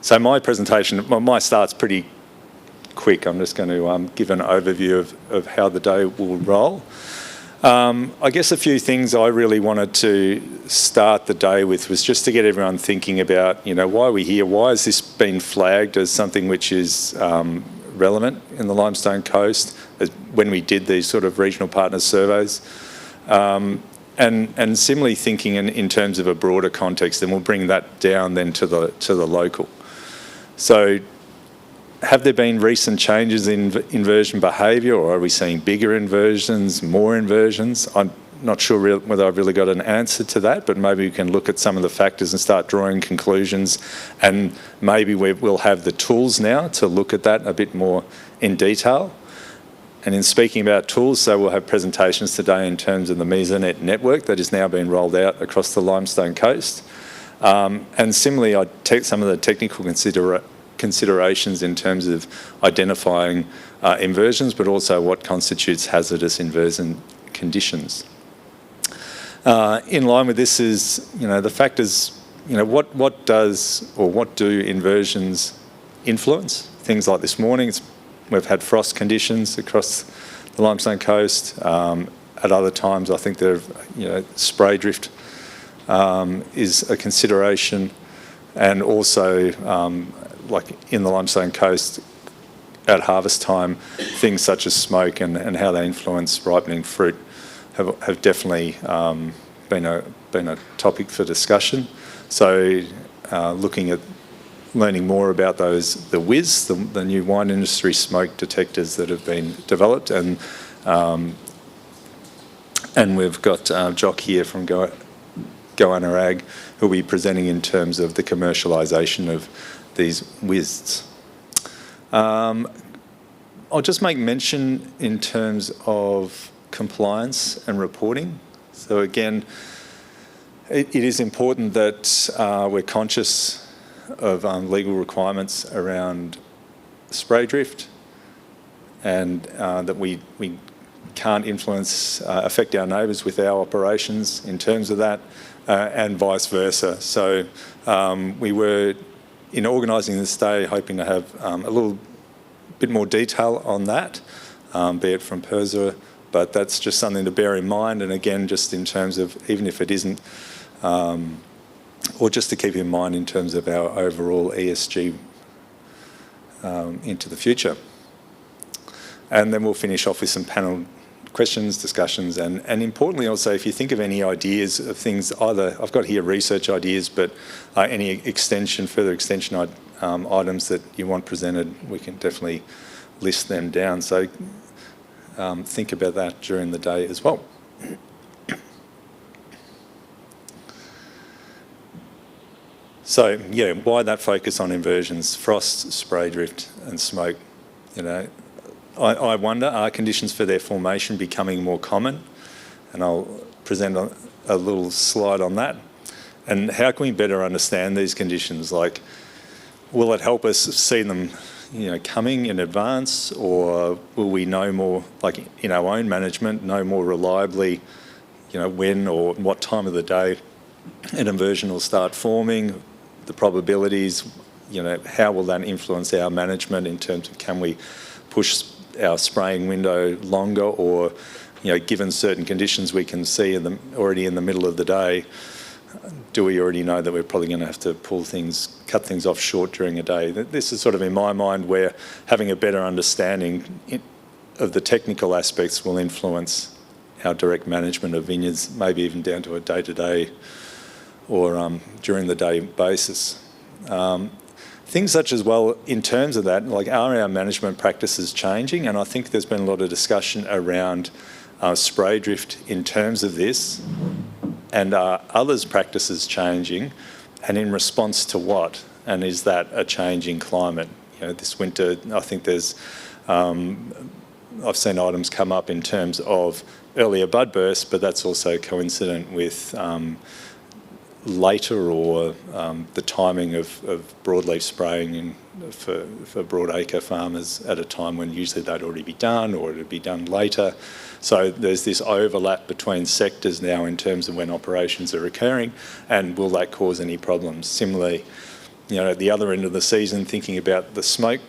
So my presentation, my start's pretty quick. I'm just going to give an overview of how the day will roll. I guess a few things I really wanted to start the day with was just to get everyone thinking about, why are we here? Why has this been flagged as something which is relevant in the Limestone Coast when we did these sort of regional partners surveys? And similarly thinking in terms of a broader context, and we'll bring that down then to the local. So have there been recent changes in inversion behaviour, or are we seeing bigger inversions, more inversions? I'm not sure whether I've really got an answer to that, but maybe we can look at some of the factors and start drawing conclusions, and maybe we'll have the tools now to look at that a bit more in detail. And in speaking about tools, so we'll have presentations today in terms of the Mesonet network that is now being rolled out across the Limestone Coast. And similarly, I take some of the technical considerations in terms of identifying inversions, but also what constitutes hazardous inversion conditions. In line with this is, the factors, what do inversions influence? Things like this morning, we've had frost conditions across the Limestone Coast. At other times, I think spray drift is a consideration, and also like in the Limestone Coast at harvest time, things such as smoke and how they influence ripening fruit have definitely been a topic for discussion. So looking at learning more about the WIS, the new wine industry smoke detectors that have been developed, and we've got Jock here from Goanna Ag, who'll be presenting in terms of the commercialisation of these WISs. I'll just make mention in terms of compliance and reporting. So again, it is important that we're conscious of legal requirements around spray drift, and that we can't affect our neighbours with our operations in terms of that, and vice versa. So we were, in organising this day, hoping to have a little bit more detail on that, be it from PIRSA, but that's just something to bear in mind. And again, just in terms of, even if it isn't, or just to keep in mind in terms of our overall ESG into the future. And then we'll finish off with some panel questions, discussions, and importantly also, if you think of any ideas of things, either, I've got here research ideas, but any further extension items that you want presented, we can definitely list them down. So think about that during the day as well. So yeah, why that focus on inversions, frost, spray drift and smoke? I wonder, are conditions for their formation becoming more common? And I'll present a little slide on that. And how can we better understand these conditions? Like, will it help us see them, coming in advance, or will we know more, like in our own management, know more reliably, when or what time of the day an inversion will start forming, the probabilities, how will that influence our management in terms of, can we push our spraying window longer, or given certain conditions we can see already in the middle of the day, do we already know that we're probably going to have to cut things off short during a day? This is sort of, in my mind, where having a better understanding of the technical aspects will influence our direct management of vineyards, maybe even down to a day-to-day or during the day basis. Things such as, well, in terms of that, like, are our management practices changing? And I think there's been a lot of discussion around spray drift in terms of this, and are others' practices changing, and in response to what? And is that a changing climate? This winter, I think there's, I've seen items come up in terms of earlier bud bursts, but that's also coincident with later, or the timing of broadleaf spraying for broadacre farmers at a time when usually they'd already be done, or it'd be done later. So there's this overlap between sectors now in terms of when operations are occurring, and will that cause any problems? Similarly, at the other end of the season, thinking about the smoke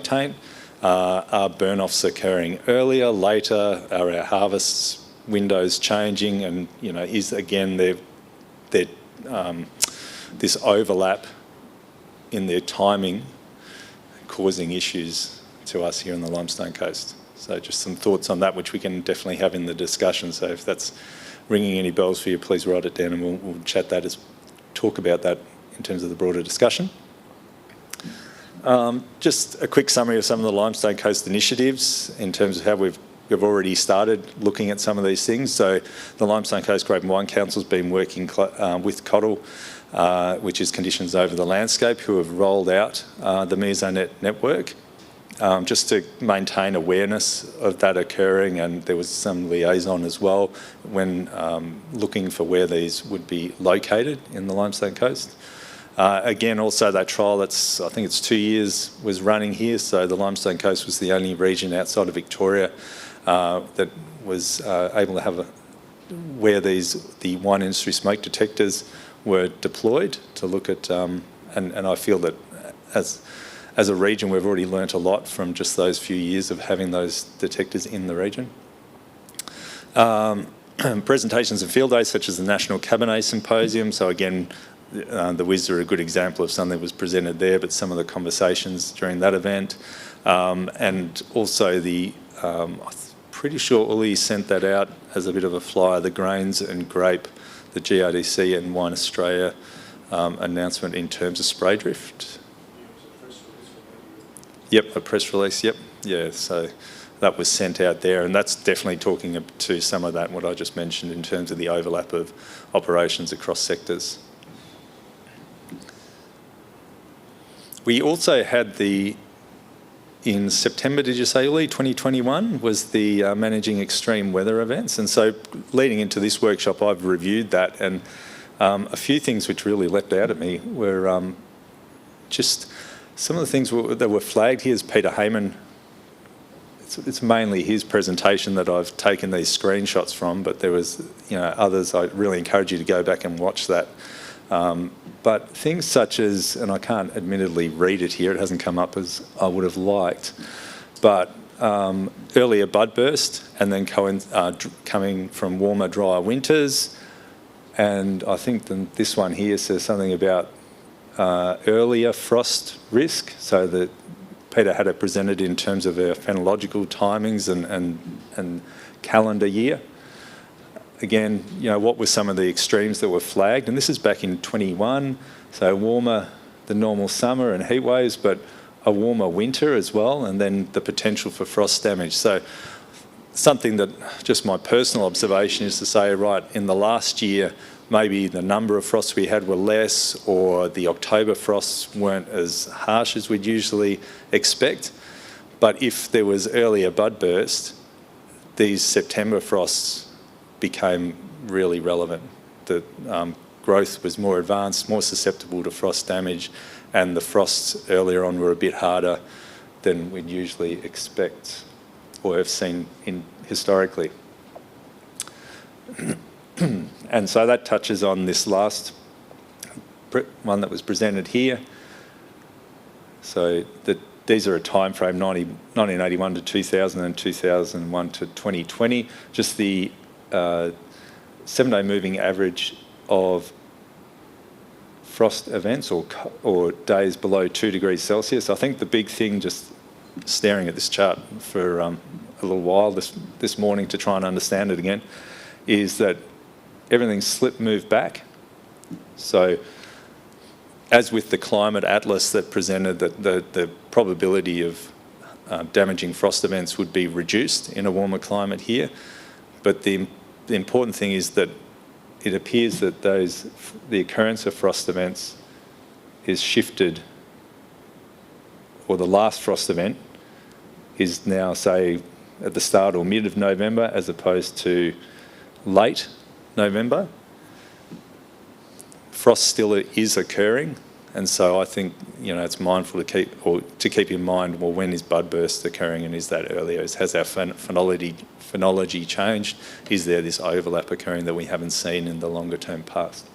taint. Are burn-offs occurring earlier, later? Are our harvest windows changing? And, is, again, this overlap in their timing causing issues to us here on the Limestone Coast? So just some thoughts on that, which we can definitely have in the discussion. So if that's ringing any bells for you, please write it down and we'll chat that, talk about that in terms of the broader discussion. Just a quick summary of some of the Limestone Coast initiatives in terms of how we've already started looking at some of these things. So the Limestone Coast Grape and Wine Council has been working with CODL, which is Conditions Over the Landscape, who have rolled out the Mesonet network just to maintain awareness of that occurring, and there was some liaison as well when looking for where these would be located in the Limestone Coast. Again, also that trial, I think it's 2 years, was running here. So the Limestone Coast was the only region outside of Victoria that was able to have where the wine industry smoke detectors were deployed to look at, and I feel that as a region, we've already learnt a lot from just those few years of having those detectors in the region. Presentations and field days, such as the National Cabernet Symposium. So again, the WIS are a good example of something that was presented there, but some of the conversations during that event. And also I'm pretty sure Uli sent that out as a bit of a flyer, the grains and grape, the GRDC and Wine Australia announcement in terms of spray drift. Yep, a press release, yep. Yeah, so that was sent out there, and that's definitely talking to some of that, what I just mentioned in terms of the overlap of operations across sectors. We also had in September, did you say, Uli, 2021, was the Managing Extreme Weather Events. And so leading into this workshop, I've reviewed that, and a few things which really leapt out at me were just some of the things that were flagged here. Is Peter Heyman, it's mainly his presentation that I've taken these screenshots from, but there was others. I really encourage you to go back and watch that. But things such as, and I can't admittedly read it here, it hasn't come up as I would have liked, but earlier bud burst and then coming from warmer, drier winters. And I think this one here says something about earlier frost risk, so that Peter had it presented in terms of our phenological timings and calendar year. Again, what were some of the extremes that were flagged? And this is back in 21, so warmer than normal summer and heat waves, but a warmer winter as well, and then the potential for frost damage. So something that just my personal observation is to say, right, in the last year, maybe the number of frosts we had were less, or the October frosts weren't as harsh as we'd usually expect. But if there was earlier bud burst, these September frosts became really relevant. The growth was more advanced, more susceptible to frost damage, and the frosts earlier on were a bit harder than we'd usually expect or have seen historically. And so that touches on this last one that was presented here. So these are a time frame, 1981 to 2000 and 2001 to 2020. Just the 7-day moving average of frost events or days below 2 degrees Celsius. I think the big thing, just staring at this chart for a little while this morning to try and understand it again, is that everything's moved back. So as with the climate atlas that presented, that the probability of damaging frost events would be reduced in a warmer climate here. But the important thing is that it appears that the occurrence of frost events is shifted, or the last frost event is now, say, at the start or mid of November as opposed to late November. Frost still is occurring, and so I think it's mindful to keep in mind, well, when is bud burst occurring, and is that earlier? Has our phenology changed? Is there this overlap occurring that we haven't seen in the longer term past?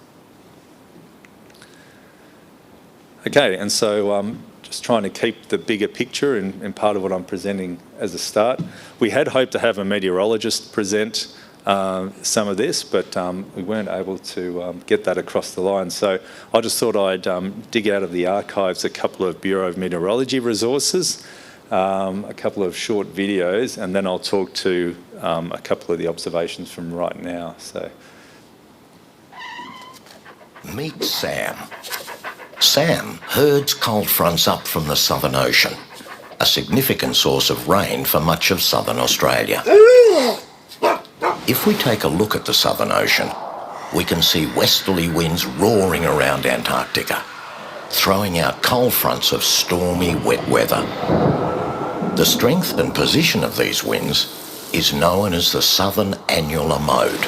Okay, and so just trying to keep the bigger picture in part of what I'm presenting as a start. We had hoped to have a meteorologist present some of this, but we weren't able to get that across the line. So I just thought I'd dig out of the archives a couple of Bureau of Meteorology resources, a couple of short videos, and then I'll talk to a couple of the observations from right now. So, meet Sam. Sam herds cold fronts up from the Southern Ocean, a significant source of rain for much of southern Australia. If we take a look at the Southern Ocean, we can see westerly winds roaring around Antarctica, throwing out cold fronts of stormy, wet weather. The strength and position of these winds is known as the Southern Annular Mode,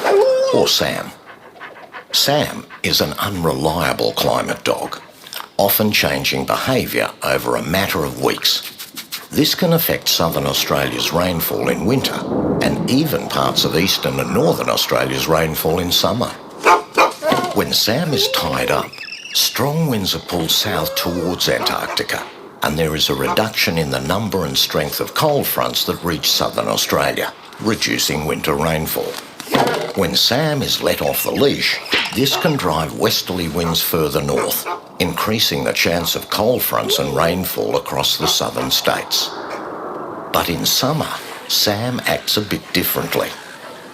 or SAM. SAM is an unreliable climate dog, often changing behaviour over a matter of weeks. This can affect southern Australia's rainfall in winter and even parts of eastern and northern Australia's rainfall in summer. When SAM is tied up, strong winds are pulled south towards Antarctica, and there is a reduction in the number and strength of cold fronts that reach southern Australia, reducing winter rainfall. When SAM is let off the leash, this can drive westerly winds further north, increasing the chance of cold fronts and rainfall across the southern states. But in summer, SAM acts a bit differently.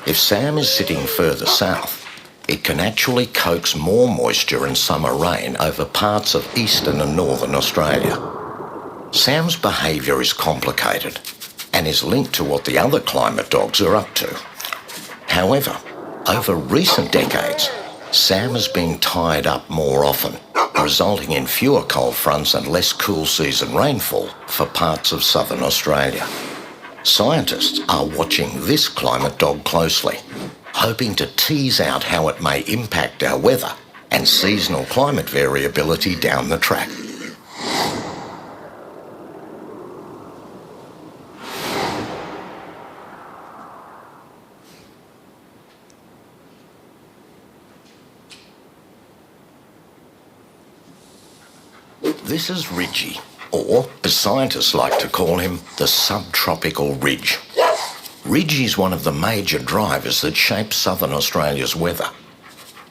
If SAM is sitting further south, it can actually coax more moisture and summer rain over parts of eastern and northern Australia. SAM's behaviour is complicated and is linked to what the other climate dogs are up to. However, over recent decades, SAM has been tied up more often, resulting in fewer cold fronts and less cool season rainfall for parts of southern Australia. Scientists are watching this climate dog closely, hoping to tease out how it may impact our weather and seasonal climate variability down the track. This is Ridgie, or as scientists like to call him, the subtropical ridge. Ridgie is one of the major drivers that shape southern Australia's weather.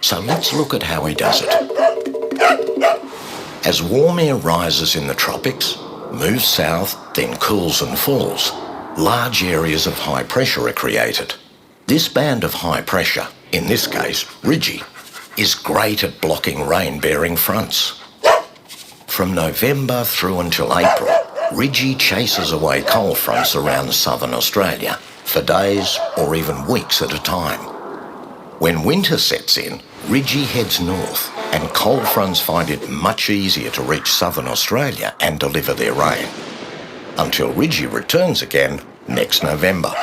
So let's look at how he does it. As warm air rises in the tropics, moves south, then cools and falls, large areas of high pressure are created. This band of high pressure, in this case Ridgie, is great at blocking rain-bearing fronts. From November through until April, Ridgie chases away cold fronts around southern Australia for days or even weeks at a time. When winter sets in, Ridgie heads north and cold fronts find it much easier to reach southern Australia and deliver their rain. Until Ridgie returns again next November.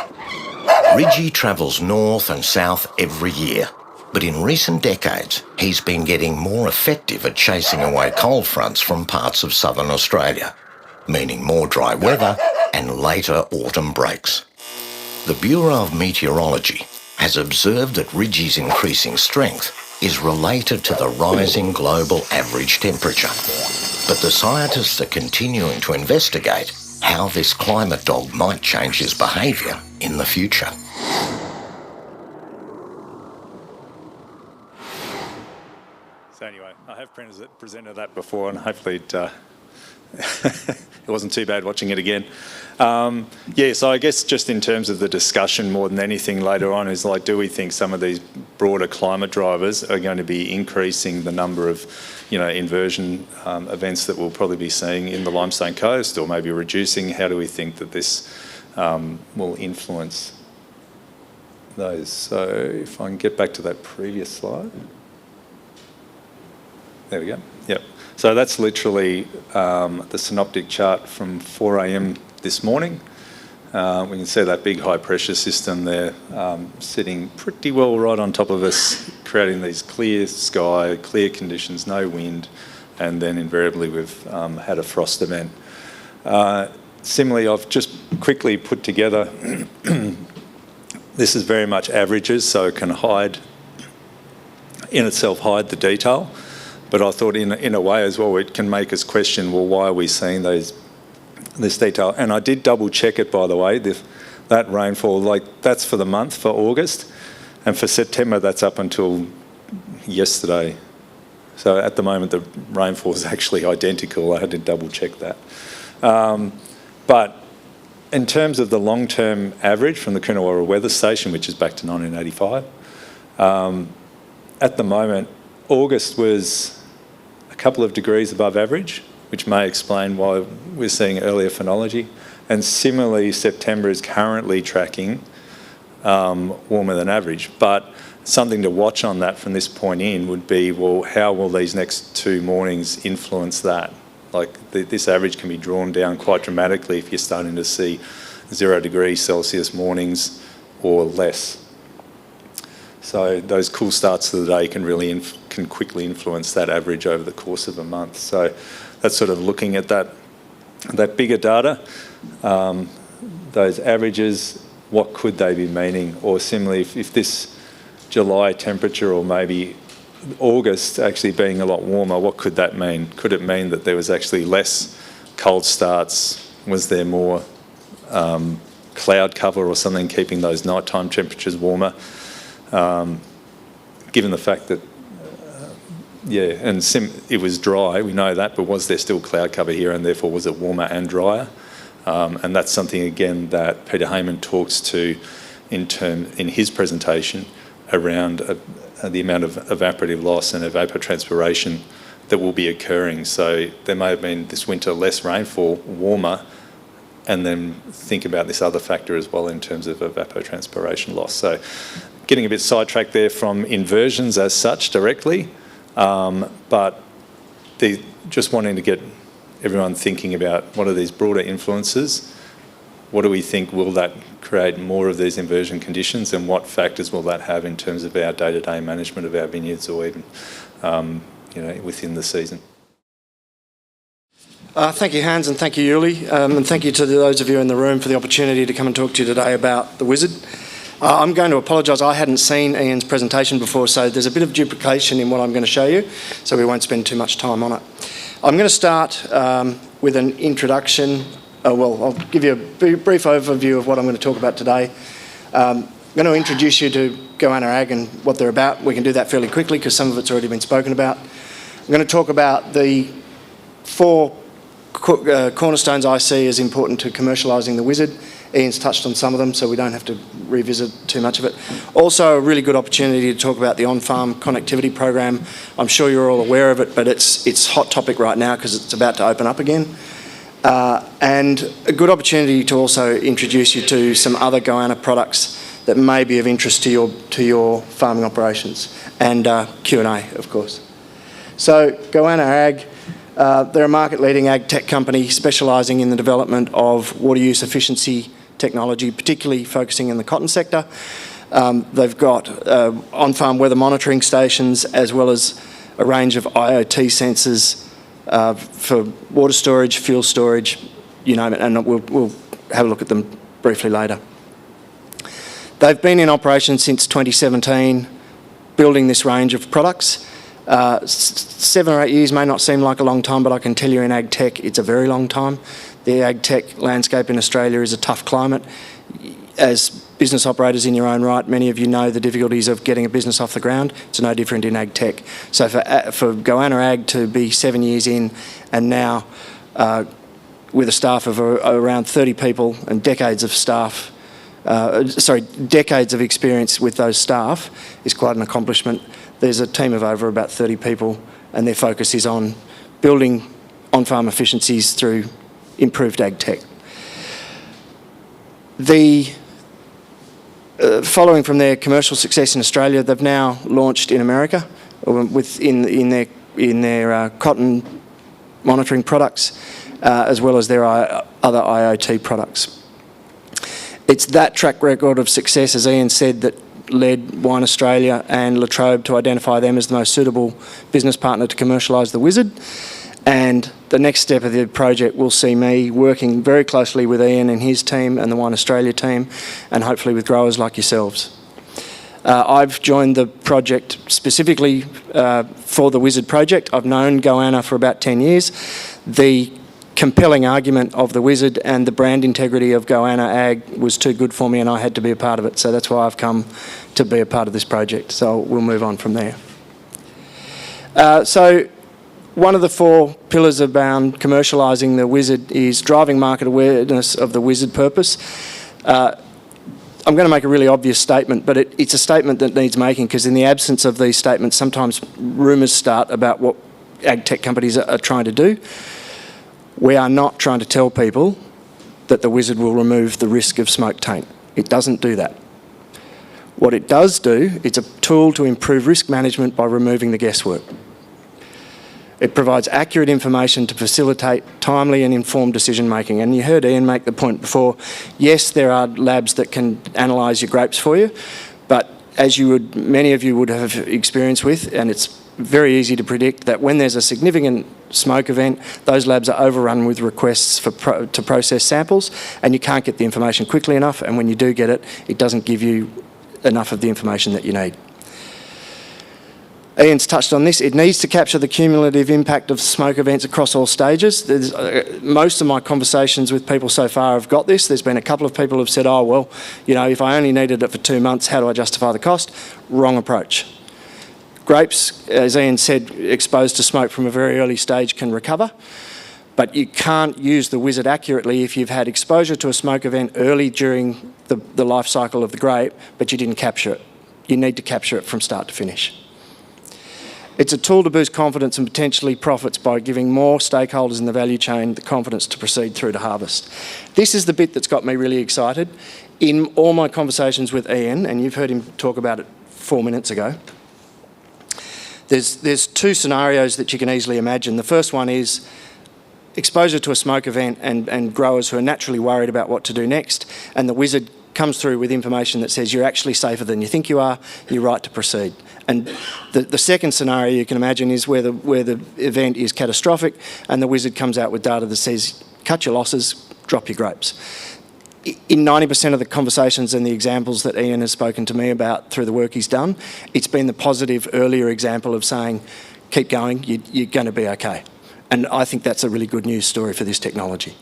Ridgie travels north and south every year, but in recent decades, he's been getting more effective at chasing away cold fronts from parts of southern Australia, meaning more dry weather and later autumn breaks. The Bureau of Meteorology has observed that Ridgie's increasing strength is related to the rising global average temperature. But the scientists are continuing to investigate how this climate dog might change his behaviour in the future. So anyway, I have presented that before, and hopefully it wasn't too bad watching it again. So I guess just in terms of the discussion more than anything later on is like, do we think some of these broader climate drivers are going to be increasing the number of, inversion events that we'll probably be seeing in the Limestone Coast, or maybe reducing? How do we think that this will influence those? So if I can get back to that previous slide. There we go. Yep. So that's literally the synoptic chart from 4 a.m. this morning. We can see that big high pressure system there sitting pretty well right on top of us, creating these clear sky, clear conditions, no wind, and then invariably we've had a frost event. Similarly, I've just quickly put together, this is very much averages, so it can hide the detail. But I thought in a way as well, it can make us question, well, why are we seeing this detail? And I did double check it, by the way, that rainfall, like that's for the month, for August, and for September, that's up until yesterday. So at the moment, the rainfall is actually identical. I had to double check that. But in terms of the long-term average from the Coonawarra weather station, which is back to 1985, at the moment, August was a couple of degrees above average, which may explain why we're seeing earlier phenology. And similarly, September is currently tracking warmer than average. But something to watch on that from this point in would be, well, how will these next 2 mornings influence that? Like this average can be drawn down quite dramatically if you're starting to see 0 degrees Celsius mornings or less. So those cool starts to the day can really can quickly influence that average over the course of a month. So that's sort of looking at that bigger data, those averages, what could they be meaning? Or similarly, if this July temperature or maybe August actually being a lot warmer, what could that mean? Could it mean that there was actually less cold starts? Was there more cloud cover or something keeping those nighttime temperatures warmer? Given the fact that, it was dry, we know that, but was there still cloud cover here, and therefore was it warmer and drier? And that's something, again, that Peter Heyman talks to in his presentation around the amount of evaporative loss and evapotranspiration that will be occurring. So there may have been this winter less rainfall, warmer, and then think about this other factor as well in terms of evapotranspiration loss. So getting a bit sidetracked there from inversions as such directly, but just wanting to get everyone thinking about what are these broader influences. What do we think will that create more of these inversion conditions, and what factors will that have in terms of our day-to-day management of our vineyards, or even within the season? Thank you, Hans, and thank you, Yuli, and thank you to those of you in the room for the opportunity to come and talk to you today about the Wizard. I'm going to apologise, I hadn't seen Ian's presentation before, so there's a bit of duplication in what I'm going to show you, so we won't spend too much time on it. I'm going to start with an introduction. I'll give you a brief overview of what I'm going to talk about today. I'm going to introduce you to Goanna Ag and what they're about. We can do that fairly quickly because some of it's already been spoken about. I'm going to talk about the 4 cornerstones I see as important to commercialising the Wizard. Ian's touched on some of them, so we don't have to revisit too much of it. Also, a really good opportunity to talk about the on-farm connectivity program. I'm sure you're all aware of it, but it's hot topic right now because it's about to open up again. And a good opportunity to also introduce you to some other Goanna products that may be of interest to your farming operations, and Q&A, of course. So, Goanna Ag, they're a market-leading ag tech company specialising in the development of water use efficiency technology, particularly focusing in the cotton sector. They've got on-farm weather monitoring stations as well as a range of IoT sensors for water storage, fuel storage, you name it, and we'll have a look at them briefly later. They've been in operation since 2017, building this range of products. 7 or 8 years may not seem like a long time, but I can tell you in ag tech it's a very long time. The ag tech landscape in Australia is a tough climate. As business operators in your own right, many of you know the difficulties of getting a business off the ground. It's no different in ag tech. So for Goanna Ag to be 7 years in and now with a staff of around 30 people and decades of experience with those staff is quite an accomplishment. There's a team of over about 30 people, and their focus is on building on-farm efficiencies through improved ag tech. Following from their commercial success in Australia, they've now launched in America in their cotton monitoring products, as well as their other IoT products. It's that track record of success, as Ian said, that led Wine Australia and La Trobe to identify them as the most suitable business partner to commercialise the Wizard. And the next step of the project will see me working very closely with Ian and his team and the Wine Australia team, and hopefully with growers like yourselves. I've joined the project specifically for the Wizard project. I've known Goanna for about 10 years. The compelling argument of the Wizard and the brand integrity of Goanna Ag was too good for me, and I had to be a part of it. So that's why I've come to be a part of this project. So we'll move on from there. So one of the 4 pillars around commercialising the Wizard is driving market awareness of the Wizard purpose. I'm going to make a really obvious statement, but it's a statement that needs making, because in the absence of these statements, sometimes rumours start about what ag tech companies are trying to do. We are not trying to tell people that the Wizard will remove the risk of smoke taint. It doesn't do that. What it does do, it's a tool to improve risk management by removing the guesswork. It provides accurate information to facilitate timely and informed decision making. And you heard Ian make the point before, yes, there are labs that can analyse your grapes for you, but as many of you would have experience with, and it's very easy to predict that when there's a significant smoke event, those labs are overrun with requests to process samples, and you can't get the information quickly enough, and when you do get it, it doesn't give you enough of the information that you need. Ian's touched on this. It needs to capture the cumulative impact of smoke events across all stages. Most of my conversations with people so far have got this. There's been a couple of people who've said, oh, well, if I only needed it for 2 months, how do I justify the cost? Wrong approach. Grapes, as Ian said, exposed to smoke from a very early stage can recover, but you can't use the Wizard accurately if you've had exposure to a smoke event early during the life cycle of the grape, but you didn't capture it. You need to capture it from start to finish. It's a tool to boost confidence and potentially profits by giving more stakeholders in the value chain the confidence to proceed through to harvest. This is the bit that's got me really excited. In all my conversations with Ian, and you've heard him talk about it 4 minutes ago, there's 2 scenarios that you can easily imagine. The first one is exposure to a smoke event and growers who are naturally worried about what to do next, and the Wizard comes through with information that says you're actually safer than you think you are, you're right to proceed. And the second scenario you can imagine is where the event is catastrophic and the Wizard comes out with data that says cut your losses, drop your grapes. In 90% of the conversations and the examples that Ian has spoken to me about through the work he's done, it's been the positive earlier example of saying, keep going, you're going to be okay. And I think that's a really good news story for this technology.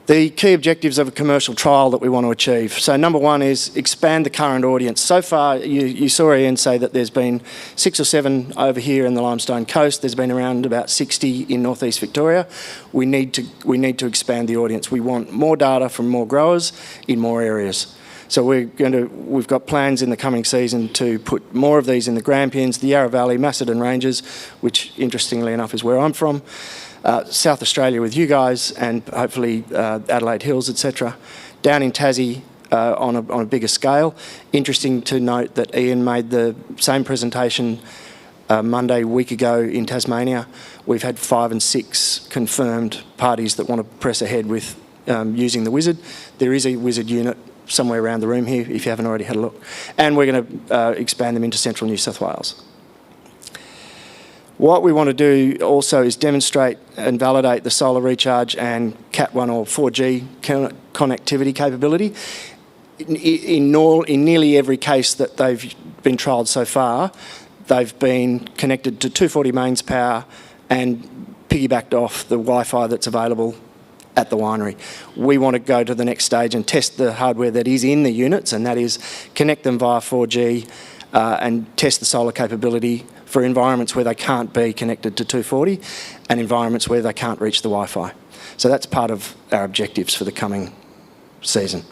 The key objectives of a commercial trial that we want to achieve. So number 1 is expand the current audience. So far, you saw Ian say that there's been 6 or 7 over here in the Limestone Coast. There's been around about 60 in northeast Victoria. We need to expand the audience. We want more data from more growers in more areas. So we've got plans in the coming season to put more of these in the Grampians, the Yarra Valley, Macedon Ranges, which interestingly enough is where I'm from. South Australia with you guys, and hopefully Adelaide Hills, etc. Down in Tassie on a bigger scale. Interesting to note that Ian made the same presentation Monday a week ago in Tasmania. We've had 5 and 6 confirmed parties that want to press ahead with using the Wizard. There is a Wizard unit somewhere around the room here if you haven't already had a look. And we're going to expand them into central New South Wales. What we want to do also is demonstrate and validate the solar recharge and Cat1 or 4G connectivity capability. In nearly every case that they've been trialled so far, they've been connected to 240 mains power and piggybacked off the Wi-Fi that's available at the winery. We want to go to the next stage and test the hardware that is in the units, and that is connect them via 4G and test the solar capability for environments where they can't be connected to 240 and environments where they can't reach the Wi-Fi. So that's part of our objectives for the coming season.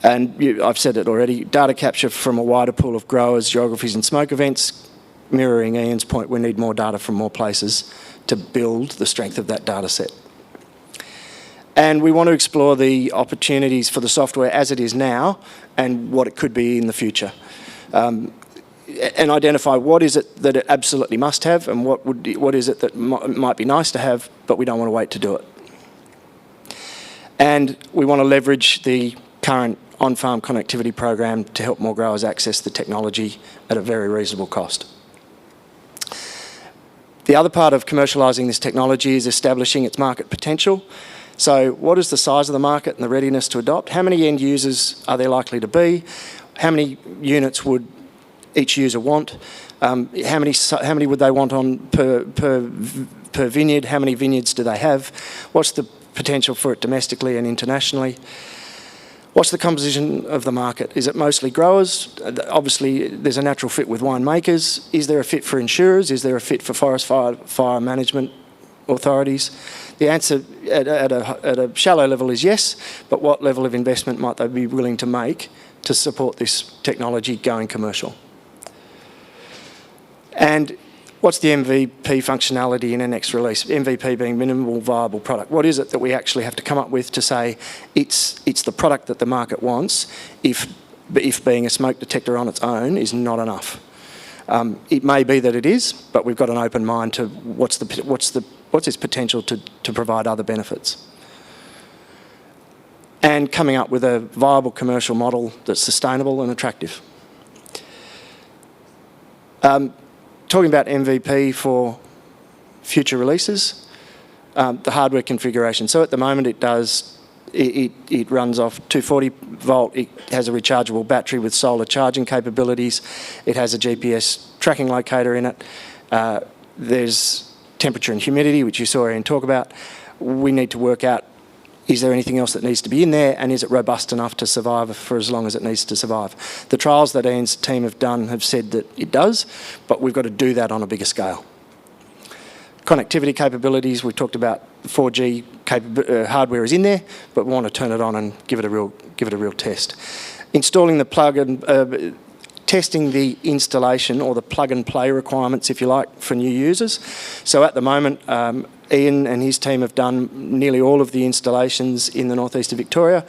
And I've said it already, data capture from a wider pool of growers, geographies and smoke events. Mirroring Ian's point, we need more data from more places to build the strength of that data set. And we want to explore the opportunities for the software as it is now and what it could be in the future. And identify what is it that it absolutely must have and what is it that might be nice to have, but we don't want to wait to do it. And we want to leverage the current on-farm connectivity program to help more growers access the technology at a very reasonable cost. The other part of commercialising this technology is establishing its market potential. So what is the size of the market and the readiness to adopt? How many end users are there likely to be? How many units would each user want? How many would they want on per vineyard? How many vineyards do they have? What's the potential for it domestically and internationally? What's the composition of the market? Is it mostly growers? Obviously, there's a natural fit with winemakers. Is there a fit for insurers? Is there a fit for forest fire management authorities? The answer at a shallow level is yes, but what level of investment might they be willing to make to support this technology going commercial? And what's the MVP functionality in our next release? MVP being minimal viable product. What is it that we actually have to come up with to say it's the product that the market wants if being a smoke detector on its own is not enough? It may be that it is, but we've got an open mind to what's its potential to provide other benefits. And coming up with a viable commercial model that's sustainable and attractive. Talking about MVP for future releases, the hardware configuration. So at the moment it runs off 240 volt, it has a rechargeable battery with solar charging capabilities, it has a GPS tracking locator in it, there's temperature and humidity, which you saw Ian talk about. We need to work out, is there anything else that needs to be in there, and is it robust enough to survive for as long as it needs to survive? The trials that Ian's team have done have said that it does, but we've got to do that on a bigger scale. Connectivity capabilities, we've talked about 4G hardware is in there, but we want to turn it on and give it a real test. Installing the plug and testing the installation or the plug and play requirements, if you like, for new users. So at the moment, Ian and his team have done nearly all of the installations in the northeast of Victoria.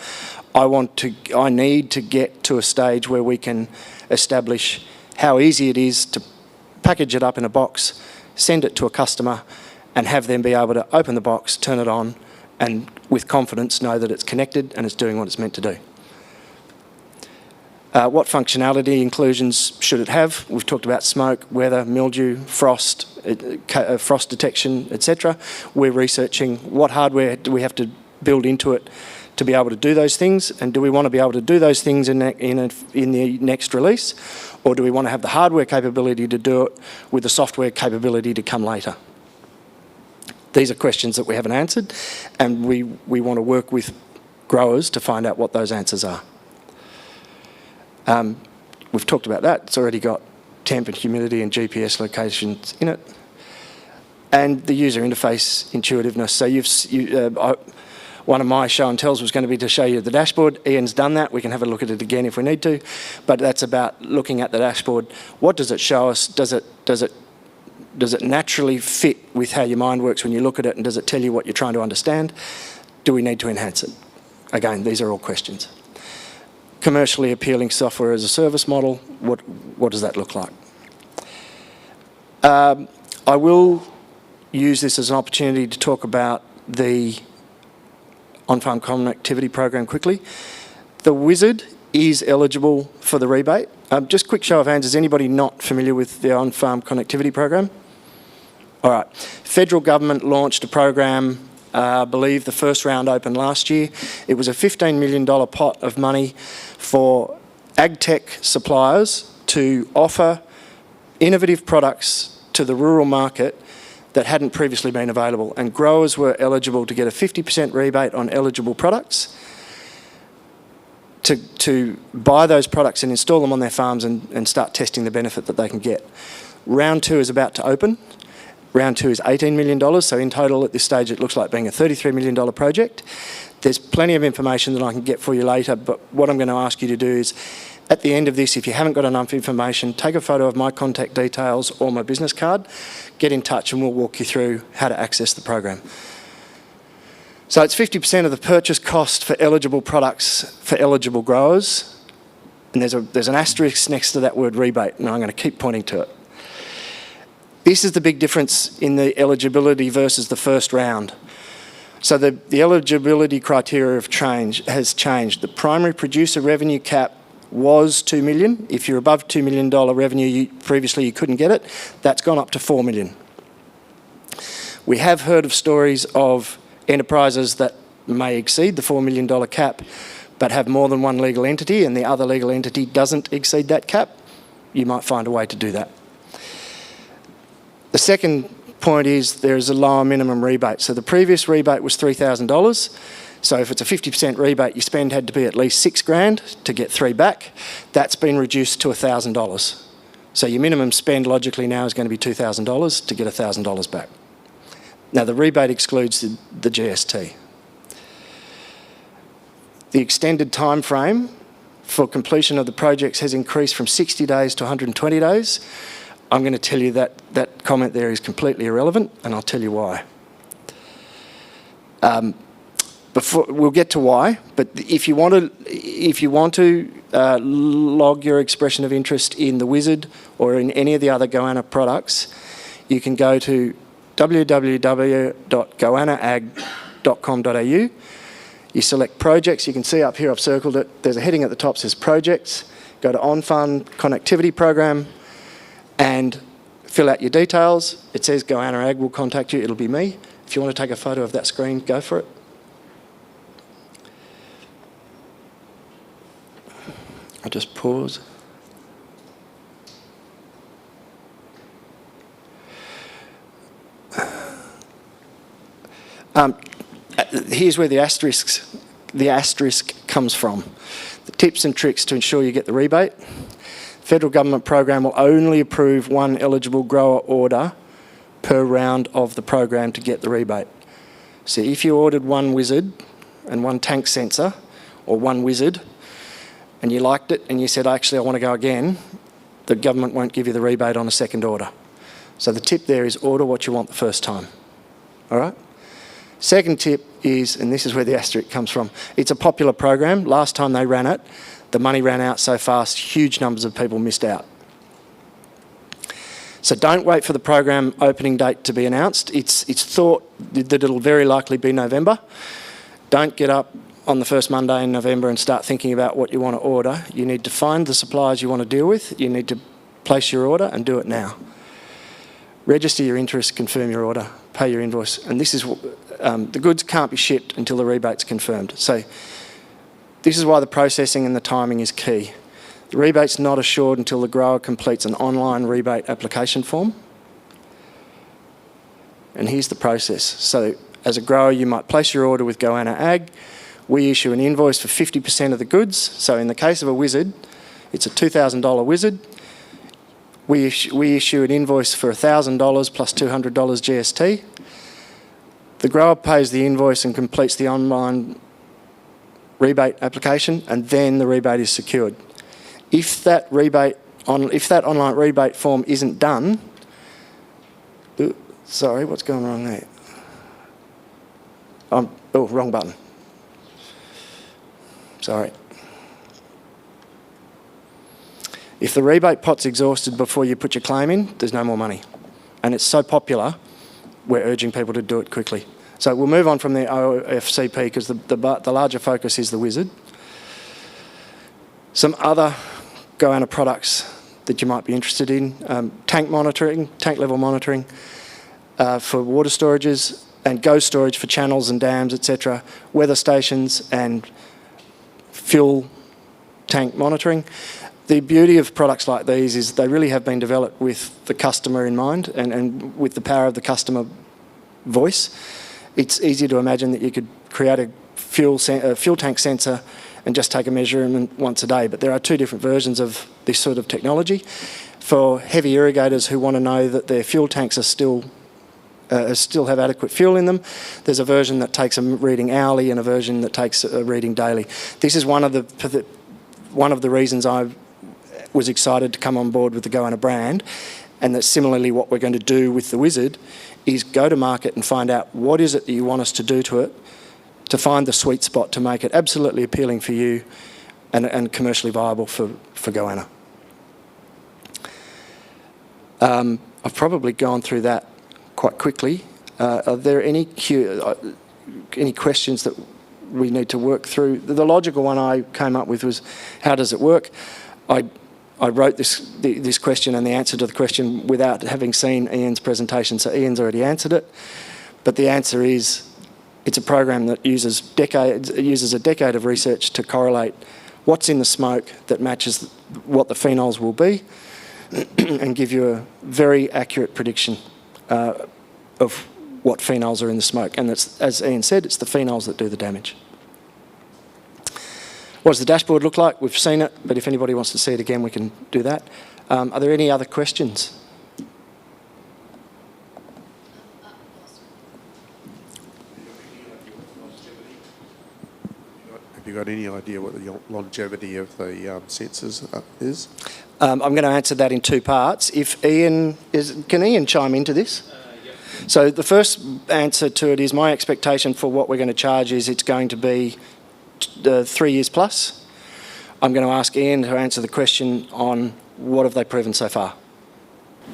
I need to get to a stage where we can establish how easy it is to package it up in a box, send it to a customer, and have them be able to open the box, turn it on, and with confidence know that it's connected and it's doing what it's meant to do. What functionality inclusions should it have? We've talked about smoke, weather, mildew, frost, frost detection, etc. We're researching what hardware do we have to build into it to be able to do those things, and do we want to be able to do those things in the next release, or do we want to have the hardware capability to do it with the software capability to come later? These are questions that we haven't answered, and we want to work with growers to find out what those answers are. We've talked about that. It's already got temp and humidity and GPS locations in it. And the user interface intuitiveness. So one of my show and tells was going to be to show you the dashboard. Ian's done that. We can have a look at it again if we need to. But that's about looking at the dashboard. What does it show us? Does it naturally fit with how your mind works when you look at it, and does it tell you what you're trying to understand? Do we need to enhance it? Again, these are all questions. Commercially appealing software as a service model, what does that look like? I will use this as an opportunity to talk about the on-farm connectivity program quickly. The Wizard is eligible for the rebate. Just quick show of hands, is anybody not familiar with the on-farm connectivity program? All right. Federal government launched a program, I believe the first round opened last year. It was a $15 million pot of money for ag-tech suppliers to offer innovative products to the rural market that hadn't previously been available, and growers were eligible to get a 50% rebate on eligible products to buy those products and install them on their farms and start testing the benefit that they can get. Round 2 is about to open. Round 2 is $18 million, so in total at this stage it looks like being a $33 million project. There's plenty of information that I can get for you later, but what I'm going to ask you to do is, at the end of this, if you haven't got enough information, take a photo of my contact details or my business card, get in touch and we'll walk you through how to access the program. So it's 50% of the purchase cost for eligible products for eligible growers, and there's an asterisk next to that word rebate, and I'm going to keep pointing to it. This is the big difference in the eligibility versus the first round. So the eligibility criteria has changed. The primary producer revenue cap was $2 million. If you're above $2 million revenue, previously you couldn't get it. That's gone up to $4 million. We have heard of stories of enterprises that may exceed the $4 million cap, but have more than one legal entity, and the other legal entity doesn't exceed that cap. you might find a way to do that. The second point is there is a lower minimum rebate. So the previous rebate was $3,000. So if it's a 50% rebate, your spend had to be at least $6,000 to get 3 back. That's been reduced to $1,000. So your minimum spend logically now is going to be $2,000 to get $1,000 back. Now the rebate excludes the GST. The extended time frame for completion of the projects has increased from 60 days to 120 days. I'm going to tell you that that comment there is completely irrelevant, and I'll tell you why. We'll get to why, but if you want to log your expression of interest in the Wizard or in any of the other Goanna products, you can go to www.goannaag.com.au. You select projects. You can see up here I've circled it. There's a heading at the top that says projects. Go to on-fund connectivity program and fill out your details. It says Goanna Ag will contact you. It'll be me. If you want to take a photo of that screen, go for it. I'll just pause. Here's where the asterisk comes from. The tips and tricks to ensure you get the rebate. Federal government program will only approve one eligible grower order per round of the program to get the rebate. So if you ordered one Wizard and one tank sensor, or one Wizard, and you liked it and you said, actually I want to go again, the government won't give you the rebate on a second order. So the tip there is order what you want the first time. All right? Second tip is, and this is where the asterisk comes from, it's a popular program. Last time they ran it, the money ran out so fast, huge numbers of people missed out. So don't wait for the program opening date to be announced. It's thought that it'll very likely be November. Don't get up on the first Monday in November and start thinking about what you want to order. You need to find the suppliers you want to deal with. You need to place your order and do it now. Register your interest, confirm your order, pay your invoice. And this is, the goods can't be shipped until the rebate's confirmed. So this is why the processing and the timing is key. The rebate's not assured until the grower completes an online rebate application form. And here's the process. So as a grower, you might place your order with Goanna Ag. We issue an invoice for 50% of the goods. So in the case of a Wizard, it's a $2,000 Wizard. We issue an invoice for $1,000 plus $200 GST. The grower pays the invoice and completes the online rebate application, and then the rebate is secured. If that online rebate form isn't done, sorry, what's going wrong there? Oh, wrong button. Sorry. If the rebate pot's exhausted before you put your claim in, there's no more money. And it's so popular, we're urging people to do it quickly. So we'll move on from the OFCP because the larger focus is the Wizard. Some other Goanna products that you might be interested in. Tank monitoring, tank level monitoring for water storages, and GO storage for channels and dams, etc. Weather stations and fuel tank monitoring. The beauty of products like these is they really have been developed with the customer in mind and with the power of the customer voice. It's easy to imagine that you could create a fuel tank sensor and just take a measurement once a day, but there are two different versions of this sort of technology. For heavy irrigators who want to know that their fuel tanks are still have adequate fuel in them, there's a version that takes a reading hourly and a version that takes a reading daily. This is one of the reasons I was excited to come on board with the Goanna brand, and that similarly what we're going to do with the Wizard is go to market and find out what is it that you want us to do to it to find the sweet spot to make it absolutely appealing for you and commercially viable for Goanna. I've probably gone through that quite quickly. Are there any questions that we need to work through? The logical one I came up with was, how does it work? I wrote this question and the answer to the question without having seen Ian's presentation, so Ian's already answered it. But the answer is, it's a program that uses a decade of research to correlate what's in the smoke that matches what the phenols will be, and give you a very accurate prediction of what phenols are in the smoke. And it's, as Ian said, it's the phenols that do the damage. What does the dashboard look like? We've seen it, but if anybody wants to see it again, we can do that. Are there any other questions? Have you got any idea what the longevity of the sensors is? I'm going to answer that in two parts. If Ian can Ian chime into this? Yep. So the first answer to it is my expectation for what we're going to charge is it's going to be 3 years plus. I'm going to ask Ian to answer the question on what have they proven so far.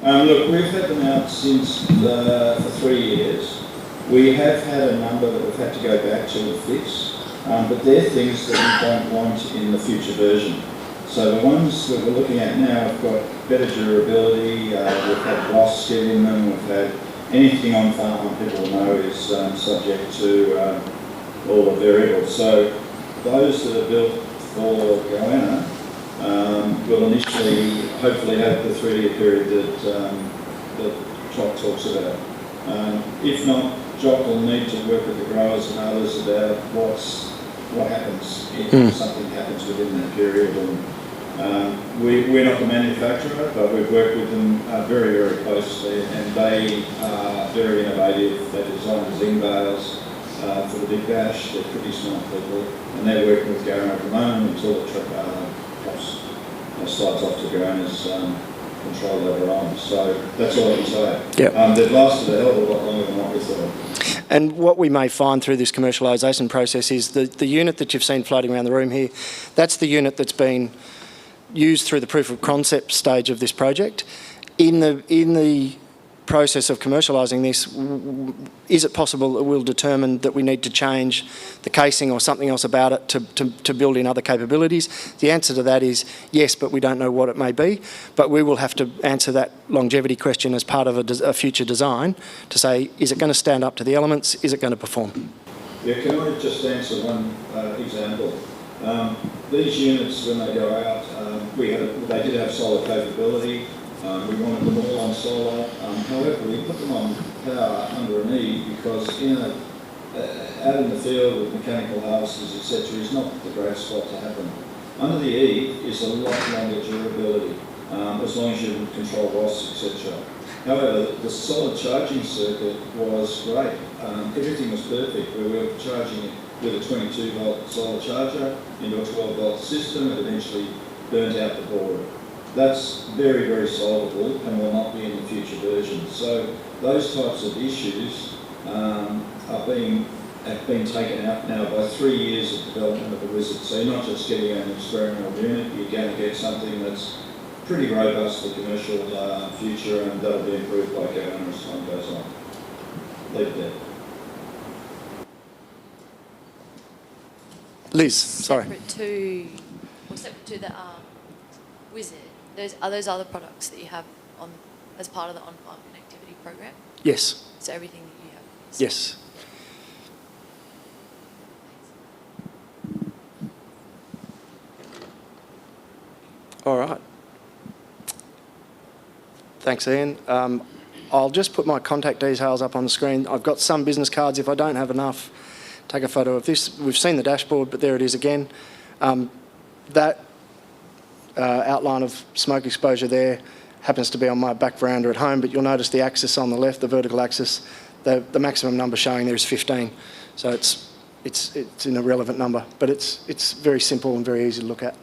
Look, we've had them out since for 3 years. We have had a number that we've had to go back to and fix. But they're things that we don't want in the future version. So the ones that we're looking at now have got better durability, we've had rust get in them, we've had anything on farm people know is subject to all the variables. So those that are built for goanna will initially hopefully have the 3-year period that Jock talks about. If not, Jock will need to work with the growers and others about what happens if something happens within that period. And we're not the manufacturer, but we've worked with them very, very closely, and they are very innovative. They design zinc bales for the big bash. They're pretty smart people, and they're working with Garran at the moment until the truck slides off to Garran's control later on. So that's all I can say. Yep. They've lasted a hell of a lot longer than what we thought. And what we may find through this commercialisation process is the unit that you've seen floating around the room here, that's the unit that's been used through the proof of concept stage of this project. In the process of commercialising this, is it possible that we'll determine that we need to change the casing or something else about it to build in other capabilities? The answer to that is yes, but we don't know what it may be. But we will have to answer that longevity question as part of a future design to say, is it going to stand up to the elements? Is it going to perform? Yeah, can I just answer one example? These units, when they go out, they did have solar capability. We wanted them all on solar. However, we put them on power under an E because out in the field with mechanical harvesters, etc., is not the great spot to have them. Under the E is a lot longer durability, as long as you can control ROS, etc. However, the solid charging circuit was great. Everything was perfect. We were charging it with a 22-volt solar charger into a 12-volt system. It eventually burnt out the board. That's very, very solvable and will not be in the future version. So those types of issues have been taken out now by 3 years of development of the Wizard. So you're not just getting an experimental unit, you're going to get something that's pretty robust for commercial future, and that'll be improved by Goanna as time goes on. Leave it there. Liz, sorry. Separate to the Wizard, are those other products that you have on as part of the on-farm connectivity program? Yes. So everything that you have? Yes. All right. Thanks, Ian. I'll just put my contact details up on the screen. I've got some business cards. If I don't have enough, take a photo of this. We've seen the dashboard, but there it is again. That outline of smoke exposure there happens to be on my back veranda at home, but you'll notice the axis on the left, the vertical axis, the maximum number showing there is 15. So it's an irrelevant number, but it's very simple and very easy to look at.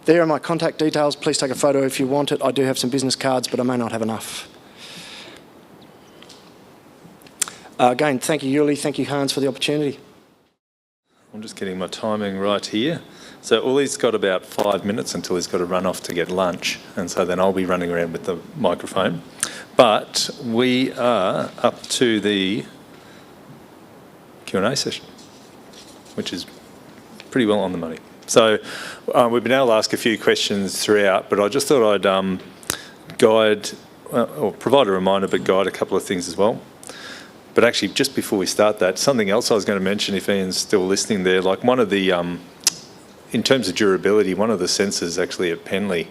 There are my contact details. Please take a photo if you want it. I do have some business cards, but I may not have enough. Again, thank you, Yuli. Thank you, Hans, for the opportunity. I'm just getting my timing right here. So Uli's got about 5 minutes until he's got to run off to get lunch, and so then I'll be running around with the microphone. But we are up to the Q&A session, which is pretty well on the money. So we've been able to ask a few questions throughout, but I just thought I'd guide, or provide a reminder, but guide a couple of things as well. But actually, just before we start that, something else I was going to mention, if Ian's still listening there, like one of the, in terms of durability, one of the sensors actually at Penley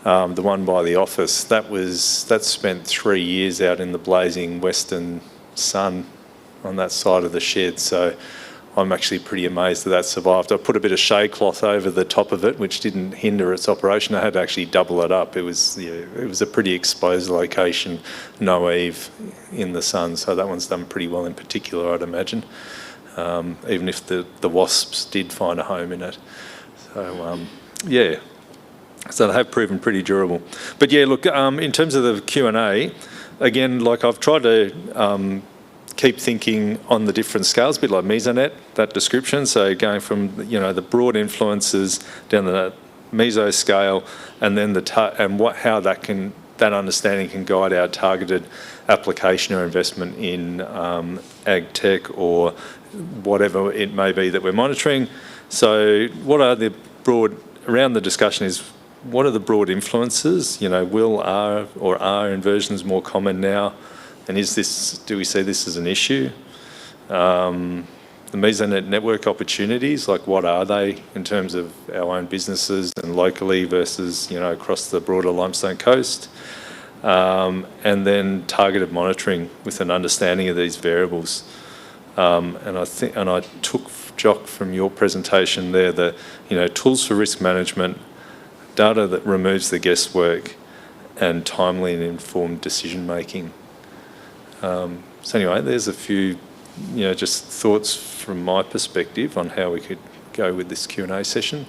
the one by the office, that spent 3 years out in the blazing western sun on that side of the shed. So I'm actually pretty amazed that survived. I put a bit of shade cloth over the top of it, which didn't hinder its operation. I had to actually double it up. It was a pretty exposed location, no eave in the sun. So that one's done pretty well in particular, I'd imagine, even if the wasps did find a home in it. So, yeah. So they have proven pretty durable. But yeah, look, in terms of the Q&A, again, like I've tried to keep thinking on the different scales, a bit like Mesonet, that description. So going from, the broad influences down to that meso scale, and then how that understanding can guide our targeted application or investment in ag tech or whatever it may be that we're monitoring. So what are the broad, around the discussion is, what are the broad influences? Are inversions more common now? And do we see this as an issue? The Mesonet network opportunities, like what are they in terms of our own businesses and locally versus, across the broader Limestone Coast? And then targeted monitoring with an understanding of these variables. And I took, Jock, from your presentation there, the, tools for risk management, data that removes the guesswork, and timely and informed decision making. So anyway, there's a few, just thoughts from my perspective on how we could go with this Q&A session.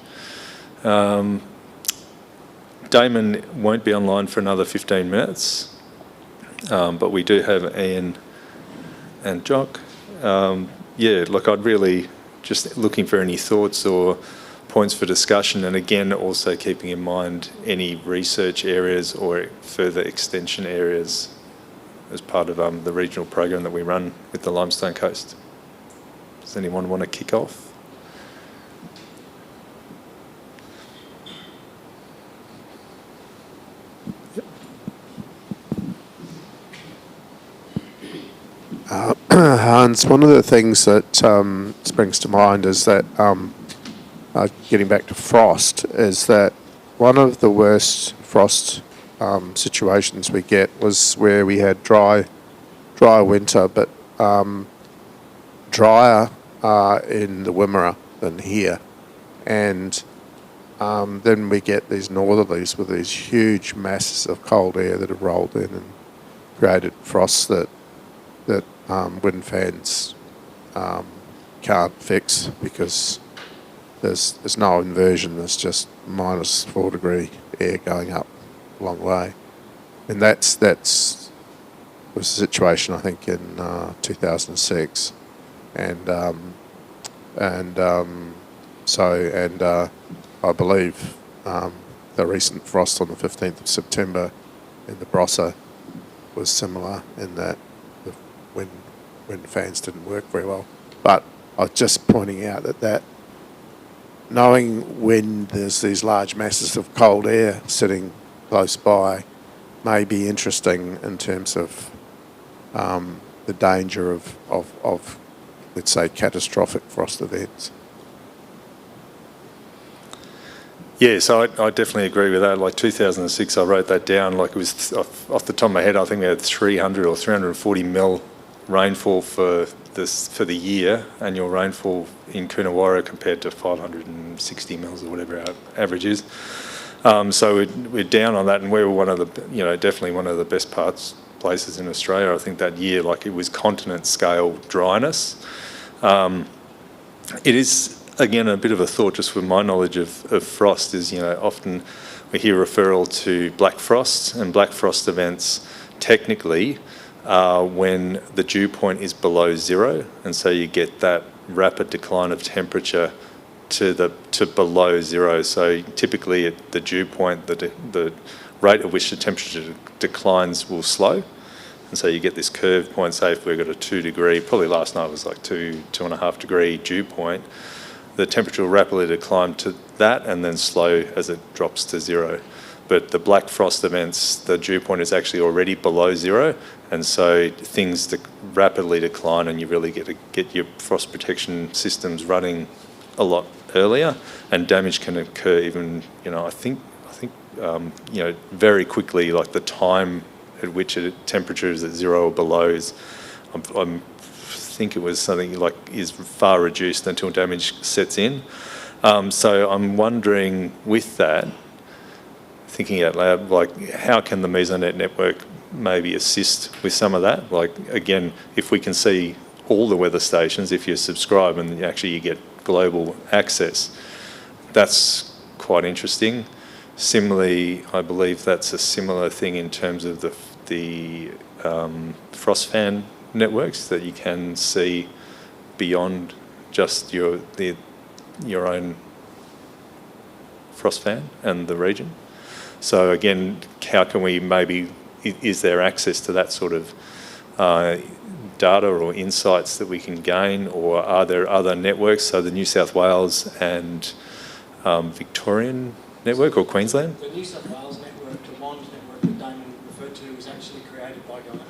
Damon won't be online for another 15 minutes, but we do have Ian and Jock. I'd really just looking for any thoughts or points for discussion, and again, also keeping in mind any research areas or further extension areas as part of the regional program that we run with the Limestone Coast. Does anyone want to kick off? Hans, one of the things that springs to mind is that, getting back to frost, is that one of the worst frost situations we get was where we had dry winter, but drier in the Wimmera than here, and then we get these northerlies with these huge masses of cold air that have rolled in and created frost that wind fans can't fix, because there's no inversion. There's just -4 degree air going up a long way, and that's was the situation, I think, in 2006, and I believe the recent frost on the 15th of September in the Barossa was similar in that the wind fans didn't work very well. But I was just pointing out that knowing when there's these large masses of cold air sitting close by may be interesting in terms of the danger of let's say, catastrophic frost events. Yeah, so I definitely agree with that. Like 2006, I wrote that down. Like, it was off the top of my head, I think we had 300 or 340 mil rainfall for the year, annual rainfall in Coonawarra, compared to 560 mils or whatever our average is. So we're down on that, and we were one of the, definitely one of the best places in Australia, I think, that year. Like, it was continent scale dryness. It is, again, a bit of a thought just with my knowledge of frost is, often we hear referral to black frost, and black frost events technically are when the dew point is below zero, and so you get that rapid decline of temperature to below zero. So typically at the dew point, the rate at which the temperature declines will slow, and so you get this curve point. Say if we've got a 2 degree, probably last night was like 2.5 degree dew point, the temperature will rapidly decline to that and then slow as it drops to zero. But the black frost events, the dew point is actually already below zero, and so things rapidly decline, and you really get your frost protection systems running a lot earlier, and damage can occur even, I think very quickly, like the time at which temperature is at 0 or below is, I think it was something like is far reduced until damage sets in. So I'm wondering with that, thinking out loud, like how can the Mesonet network maybe assist with some of that? Like again, if we can see all the weather stations, if you subscribe and actually you get global access, that's quite interesting. Similarly, I believe that's a similar thing in terms of the frost fan networks, that you can see beyond just your own frost fan and the region. So again, how can we maybe, is there access to that sort of data or insights that we can gain, or are there other networks? So the New South Wales and Victorian network, or Queensland? The New South Wales network, the WAND network that Damon referred to, was actually created by Guyana.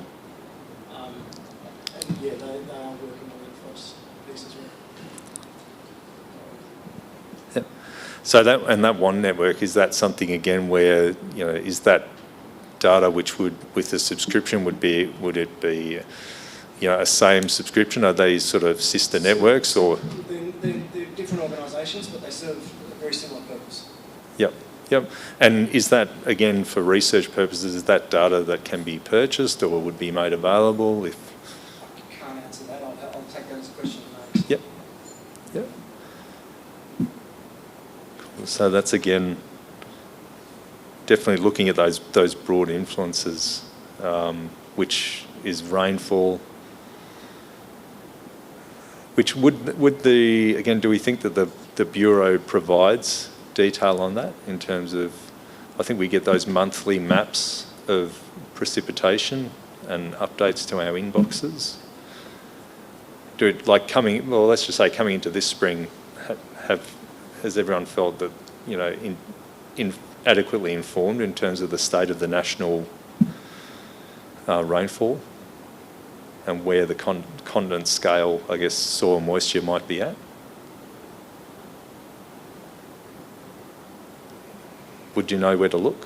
And yeah, they are working on the frost piece as well. Yeah. So that WAND network, is that something again where, is that data which would, with the subscription, would it be a same subscription? Are they sort of sister networks, or? They're different organisations, but they serve a very similar purpose. Yep. And is that, again, for research purposes, is that data that can be purchased or would be made available? If I can't answer that. I'll take that as a question. Yep. Cool. So that's, again, definitely looking at those broad influences, which is rainfall. Which would again, do we think that the Bureau provides detail on that in terms of, I think we get those monthly maps of precipitation and updates to our inboxes. Let's just say coming into this spring, has everyone felt that, adequately informed in terms of the state of the national rainfall and where the continent scale, I guess, soil moisture might be at? Would you know where to look?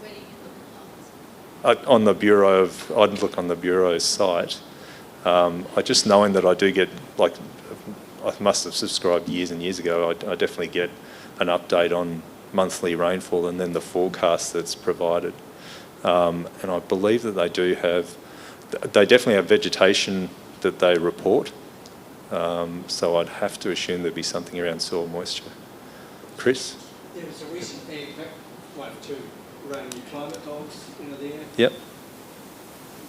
Where do you look? On the Bureau I'd look on the Bureau's site. I just knowing that I do get, like, I must have subscribed years and years ago, I definitely get an update on monthly rainfall and then the forecast that's provided. And I believe that they definitely have vegetation that they report. So I'd have to assume there'd be something around soil moisture. Chris? There was a recent one to run new climate dogs there. Yep.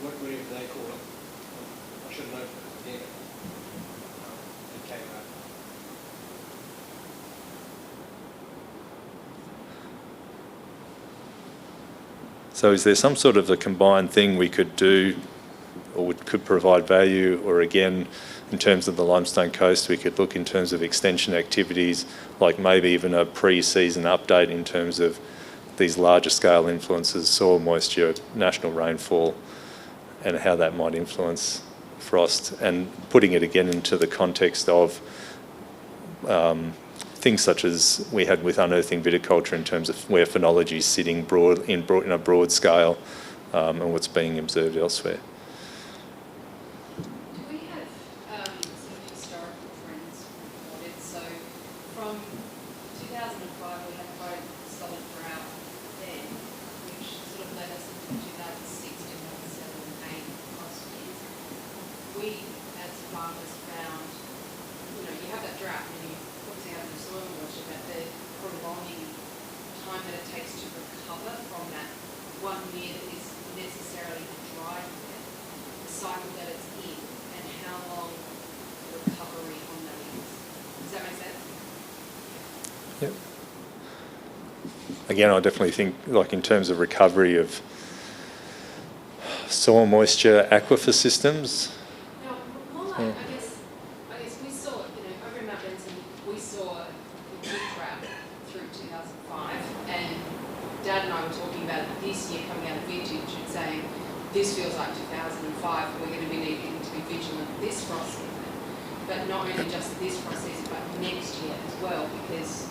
Whatever they call it. I should know. Yeah. It came up. So is there some sort of a combined thing we could do, or could provide value, or again, in terms of the Limestone Coast, we could look in terms of extension activities, like maybe even a pre-season update in terms of these larger scale influences, soil moisture, national rainfall, and how that might influence frost, and putting it again into the context of things such as we had with unearthing viticulture in terms of where phenology is sitting in a broad scale, and what's being observed elsewhere. From 2005, we had quite solid drought then, which sort of led us into 2006, 2007, and 8 last years. We, as farmers, found, you have that drought and you obviously have the soil moisture, but the prolonging time that it takes to recover from that 1 year that is necessarily a dry year, the cycle that it's in, and how long the recovery on that is. Does that make sense? Yep. Again, I definitely think, like in terms of recovery of soil moisture, aquifer systems. Now, more like, I guess we saw, over in Mount Benson, we saw the big drought through 2005, and Dad and I were talking about this year coming out of vintage and saying, this feels like 2005, we're going to be needing to be vigilant this frost season, but not only just this frost season, but next year as well, because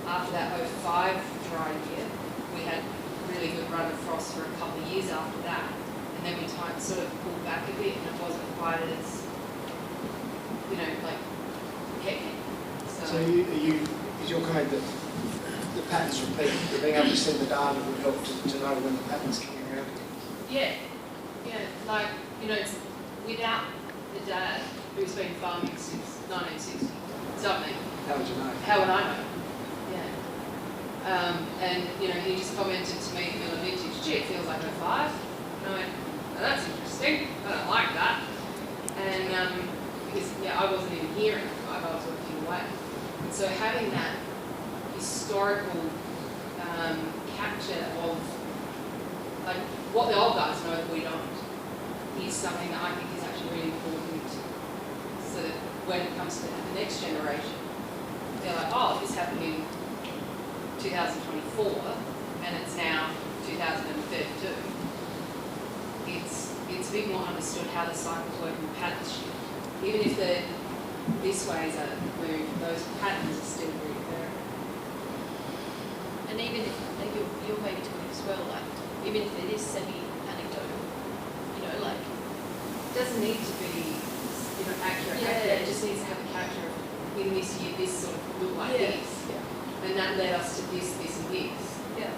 after that 05 dry year, we had really good run of frost for a couple of years after that. And then we sort of pulled back a bit, and it wasn't quite as, like, hectic. So is your comment that the patterns repeat, that being able to see the data would help to know when the pattern's coming around again? Yeah, like, it's without the dad who's been farming since 1960, something. How would you know? How would I know? Yeah. And, he just commented to me, Miller Vintage, gee, it feels like a 5. And I went, oh, that's interesting. I don't like that. And because, I wasn't even here in the 5, I was working away. And so having that historical capture of, like, what the old guys know that we don't, is something that I think is actually really important, so that when it comes to the next generation, they're like, oh, this happened in 2024 and it's now 2032. It's a bit more understood how the cycles work and patterns shift. Even if this ways are moved, those patterns are still recurring. And even if, like you're maybe talking as well, like, even if it is semi-anecdotal, like... It doesn't need to be, accurate. It just needs to have a capture of, in this year, this sort of looked like this. Yeah. And that led us to this, this, and this. Yeah.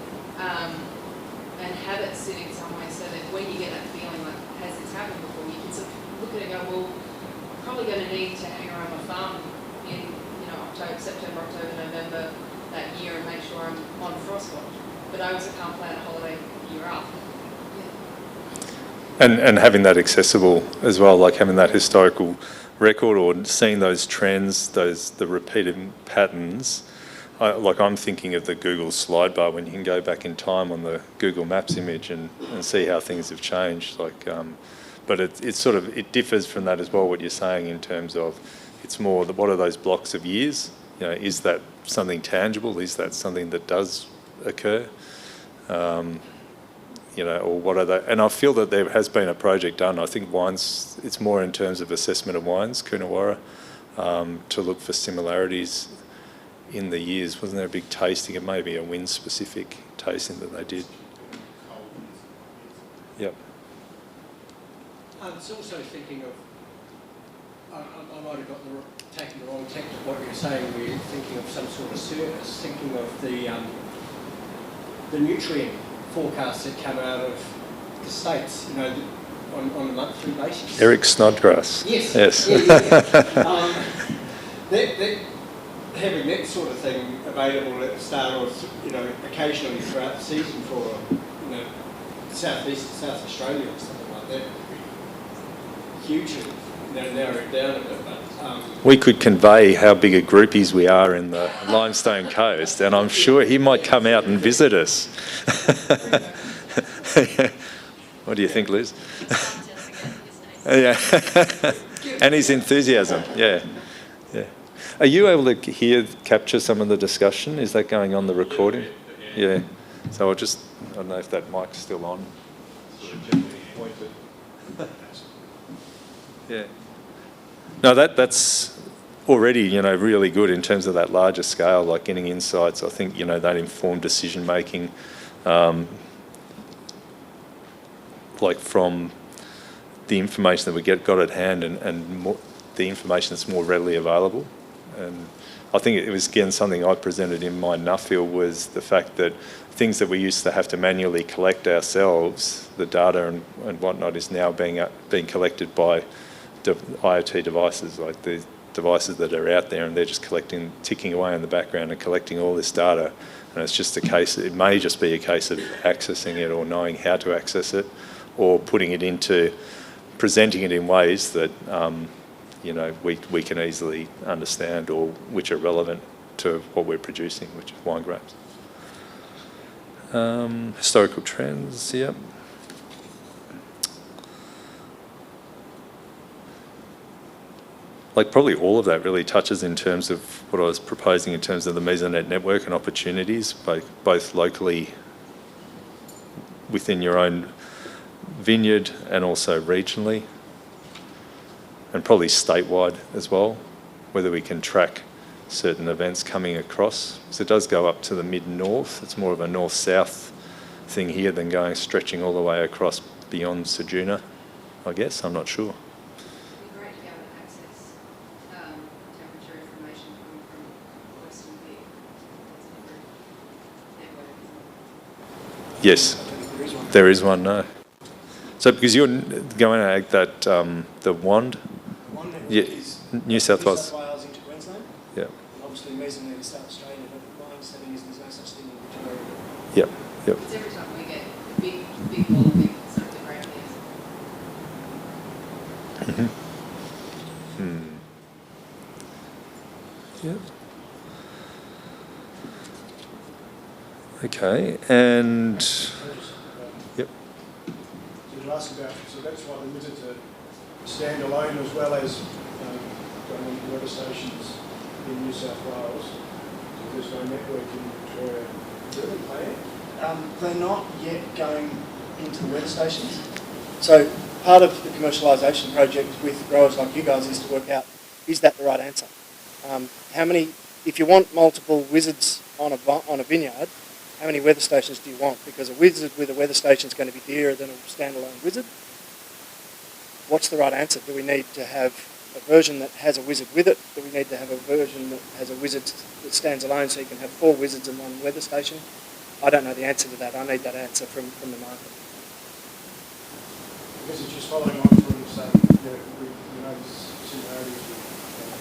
And have it sitting somewhere so that when you get that feeling like, has this happened before, you can sort of look at it and go, well, I'm probably going to need to hang around my farm in, September, October, November that year and make sure I'm on frost watch. But I also can't plan a holiday the year after. And having that accessible as well, like having that historical record or seeing those trends, the repeated patterns. I'm thinking of the Google slide bar when you can go back in time on the Google Maps image and see how things have changed. But it differs from that as well, what you're saying in terms of it's more what are those blocks of years? Is that something tangible? Is that something that does occur? Or what are they? And I feel that there has been a project done. I think wines, it's more in terms of assessment of wines, Coonawarra, to look for similarities in the years. Wasn't there a big tasting? It may be a wind-specific tasting that they did. Yep. I was also thinking of, I might have taken the wrong take of what you were saying. We're thinking of some sort of service, thinking of the nutrient forecasts that come out of the States, on a monthly basis. Eric Snodgrass. Yes. That having that sort of thing available at the start or, occasionally throughout the season for, South Australia or something like that would be hugely, narrow it down a bit. But, we could convey how big a groupies we are in the Limestone Coast, and I'm sure he might come out and visit us. What do you think, Liz? Yeah. And his enthusiasm, yeah. Are you able to capture some of the discussion? Is that going on the recording? Yeah. So I don't know if that mic's still on. Yeah. No, that's already, really good in terms of that larger scale, like getting insights. I think, that informed decision making, like from the information that we got at hand and more, the information that's more readily available. And I think it was, again, something I presented in my Nuffield was the fact that things that we used to have to manually collect ourselves, the data and whatnot, is now being collected by IoT devices, like the devices that are out there, and they're just ticking away in the background and collecting all this data. And it's just it may just be a case of accessing it or knowing how to access it, or presenting it in ways that we can easily understand, or which are relevant to what we're producing, which is wine grapes. Historical trends, yep. Like probably all of that really touches in terms of what I was proposing in terms of the Mesonet network and opportunities, both locally within your own vineyard and also regionally, and probably statewide as well, whether we can track certain events coming across. So it does go up to the mid-north. It's more of a north-south thing here than stretching all the way across beyond Ceduna, I guess. I'm not sure. It'd be great to be able to access temperature information coming from Western Vic. That's a different network, isn't it? Yes, there is one, no. So because you're going at that, the WAND? Yeah, New South Wales. into Queensland. Yeah. And obviously Mesonet is South Australia, but my understanding is there's no such thing in Victoria. Yep, yep. It's every time we get a big wall of things, it's not the great things. Yep. Okay, and yep. So to ask about, so that's why they limited to stand alone as well as going on weather stations in New South Wales. So there's no network in Victoria. Do they play? They're not yet going into the weather stations. So part of the commercialisation project with growers like you guys is to work out, is that the right answer? How many, if you want multiple wizards on a vineyard, how many weather stations do you want? Because a wizard with a weather station is going to be dearer than a standalone wizard. What's the right answer? Do we need to have a version that has a wizard with it? Do we need to have a version that has a wizard that stands alone so you can have 4 wizards and 1 weather station? I don't know the answer to that. I need that answer from the market. I guess it's just following on from saying, we know there's similarities with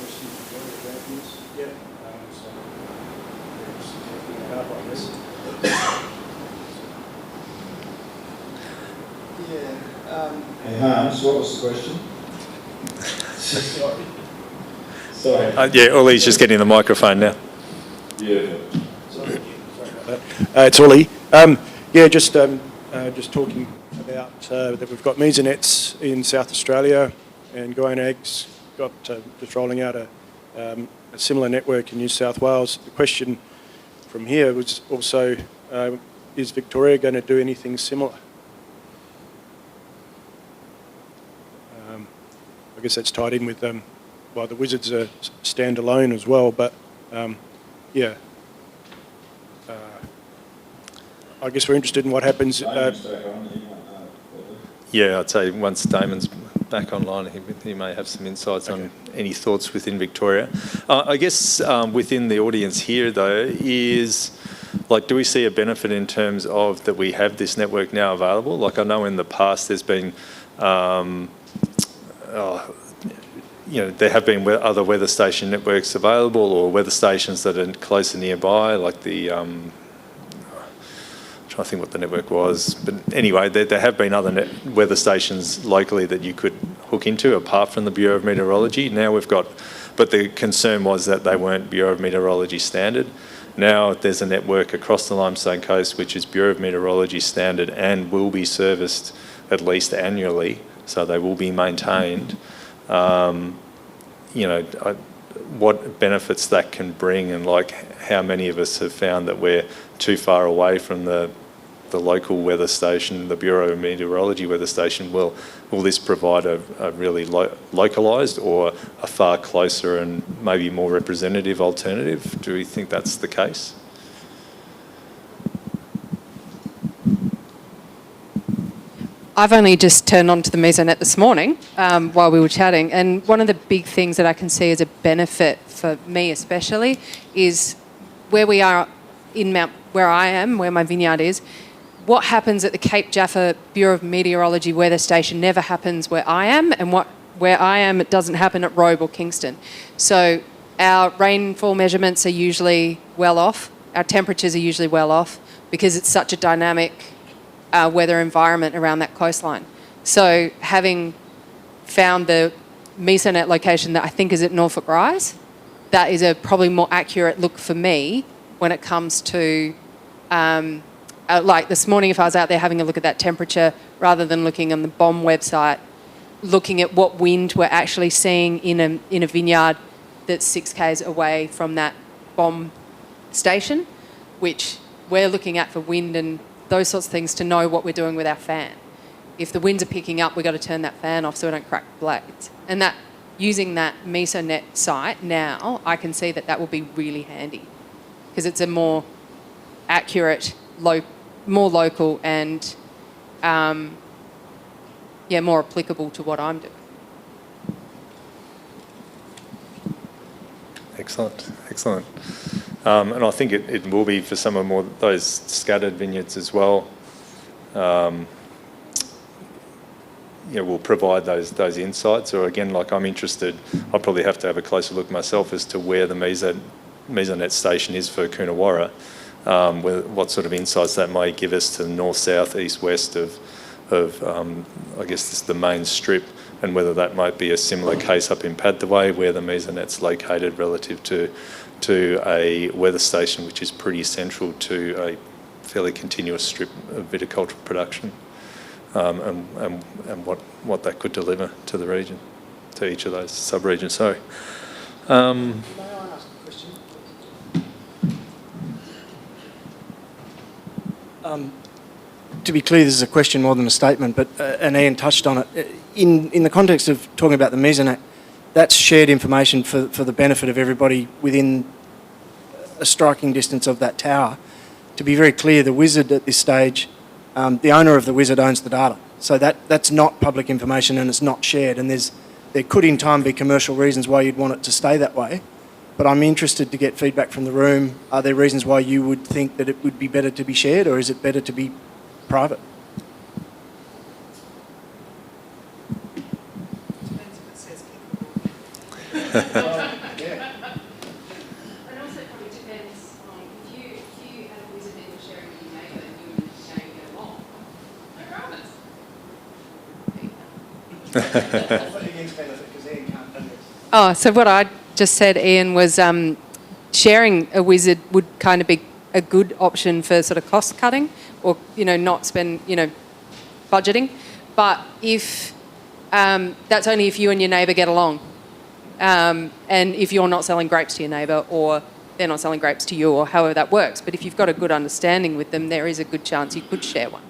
Western Victoria mountains. Yeah. So, just taking that up, I guess. Yeah. Hey Hans, what was the question? Sorry. Sorry. Yeah, Ollie's just getting the microphone now. Yeah. Sorry about that. It's Ollie. Just talking about that we've got mesonets in South Australia, and Goanag's got just rolling out a similar network in New South Wales. The question from here was also, is Victoria going to do anything similar? I guess that's tied in with, well, the wizards are standalone as well, but yeah. I guess we're interested in what happens. Yeah, I'd say once Damon's back online, he may have some insights on any thoughts within Victoria. I guess within the audience here, though, is like, do we see a benefit in terms of that we have this network now available? Like, I know in the past there's been, there have been other weather station networks available, or weather stations that are closer nearby, like the. I think what the network was, but anyway, there have been other weather stations locally that you could hook into apart from the Bureau of Meteorology. Now we've got, but the concern was that they weren't Bureau of Meteorology standard. Now there's a network across the Limestone Coast which is Bureau of Meteorology standard and will be serviced at least annually, so they will be maintained. What benefits that can bring, and like how many of us have found that we're too far away from the local weather station, the Bureau of Meteorology weather station. Will this provide a really localised or a far closer and maybe more representative alternative? Do we think that's the case? I've only just turned on to the Mesonet this morning while we were chatting, and one of the big things that I can see as a benefit for me especially is where we are in where I am, where my vineyard is. What happens at the Cape Jaffa Bureau of Meteorology weather station never happens where I am, and where I am, it doesn't happen at Robe or Kingston. So our rainfall measurements are usually well off, our temperatures are usually well off, because it's such a dynamic weather environment around that coastline. So having found the Mesonet location that I think is at Norfolk Rise, that is a probably more accurate look for me when it comes to, like this morning, if I was out there having a look at that temperature, rather than looking on the BOM website, looking at what wind we're actually seeing in a vineyard that's 6 k's away from that BOM station, which we're looking at for wind and those sorts of things to know what we're doing with our fan. If the winds are picking up, we've got to turn that fan off so we don't crack the blades. And that using that mesonet site now, I can see that will be really handy because it's a more accurate, more local and more applicable to what I'm doing. Excellent, excellent. And I think it will be for some of more those scattered vineyards as well. Will provide those insights. Or again, like I'm interested, I'll probably have to have a closer look myself as to where the mesonet station is for Coonawarra, what sort of insights that might give us to the north, south, east, west of I guess this is the main strip, and whether that might be a similar case up in Padthaway where the mesonet's located relative to a weather station which is pretty central to a fairly continuous strip of viticultural production, and what that could deliver to the region, to each of those sub-regions. So, May I ask a question? To be clear, this is a question more than a statement, but and Ian touched on it. In the context of talking about the mesonet, that's shared information for the benefit of everybody within a striking distance of that tower. To be very clear, the wizard at this stage, the owner of the wizard owns the data. So that's not public information and it's not shared. And there could in time be commercial reasons why you'd want it to stay that way. But I'm interested to get feedback from the room. Are there reasons why you would think that it would be better to be shared, or is it better to be private? Depends what it says. And also it probably depends on if you had a wizard that you're sharing with your neighbour and you and your neighbour get along, no dramas. Oh, so what I just said, Ian, was sharing a wizard would kind of be a good option for sort of cost cutting, or not spend budgeting. But if that's only if you and your neighbour get along, and if you're not selling grapes to your neighbour or they're not selling grapes to you, or however that works. But if you've got a good understanding with them, there is a good chance you could share one.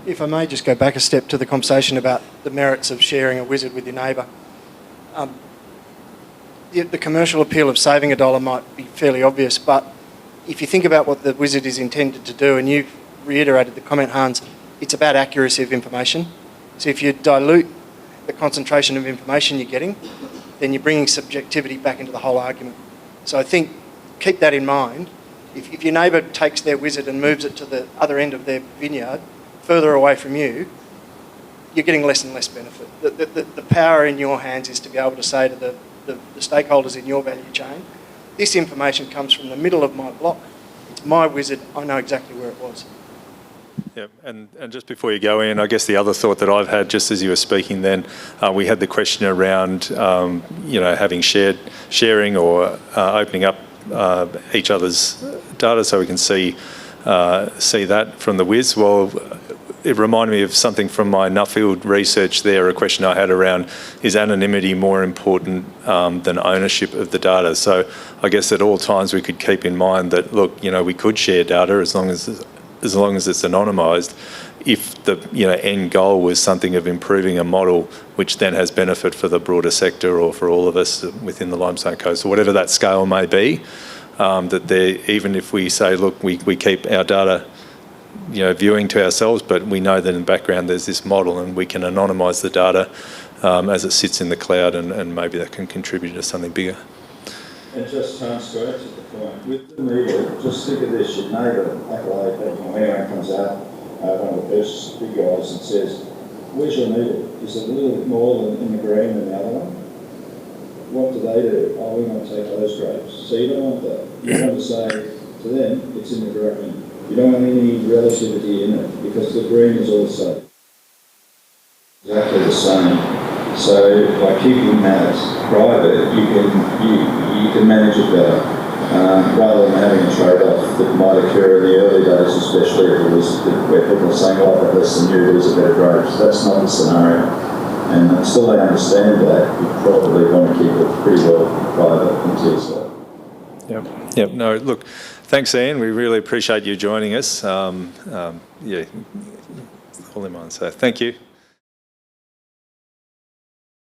If I may just go back a step to the conversation about the merits of sharing a wizard with your neighbour. The commercial appeal of saving $1 might be fairly obvious, but if you think about what the wizard is intended to do, and you've reiterated the comment, Hans, it's about accuracy of information. So if you dilute the concentration of information you're getting, then you're bringing subjectivity back into the whole argument. So I think, keep that in mind. If your neighbour takes their wizard and moves it to the other end of their vineyard, further away from you, you're getting less and less benefit. The power in your hands is to be able to say to the stakeholders in your value chain, this information comes from the middle of my block. It's my wizard. I know exactly where it was. Yeah, and just before you go in, I guess the other thought that I've had just as you were speaking then, we had the question around, having sharing or opening up each other's data so we can see that from the whiz. Well, it reminded me of something from my Nuffield research there, a question I had around, is anonymity more important than ownership of the data? So I guess at all times we could keep in mind that, look, we could share data as long as it's anonymised, if the end goal was something of improving a model which then has benefit for the broader sector or for all of us within the Limestone Coast, or whatever that scale may be, that there, even if we say, look, we keep our data viewing to ourselves, but we know that in the background there's this model and we can anonymise the data as it sits in the cloud, and maybe that can contribute to something bigger. And just to answer the point, with the needle, just think of this, your neighbour, anyone comes out, one of the first big guys and says, where's your needle? Is it a little bit more in the green than the other one? What do? Oh, we want to take those grapes. So you don't want that. You want to say to them, it's in the green. You don't want any relativity in it, because the green is also exactly the same. So by keeping that private, you can manage it better, rather than having a trade-off that might occur in the early days, especially if it was where people are saying, oh, but less than you, these are better grapes. That's not the scenario. And until they understand that, you probably want to keep it pretty well private until you start. Yep. No, look, thanks, Ian. We really appreciate you joining us. All in mind. So thank you.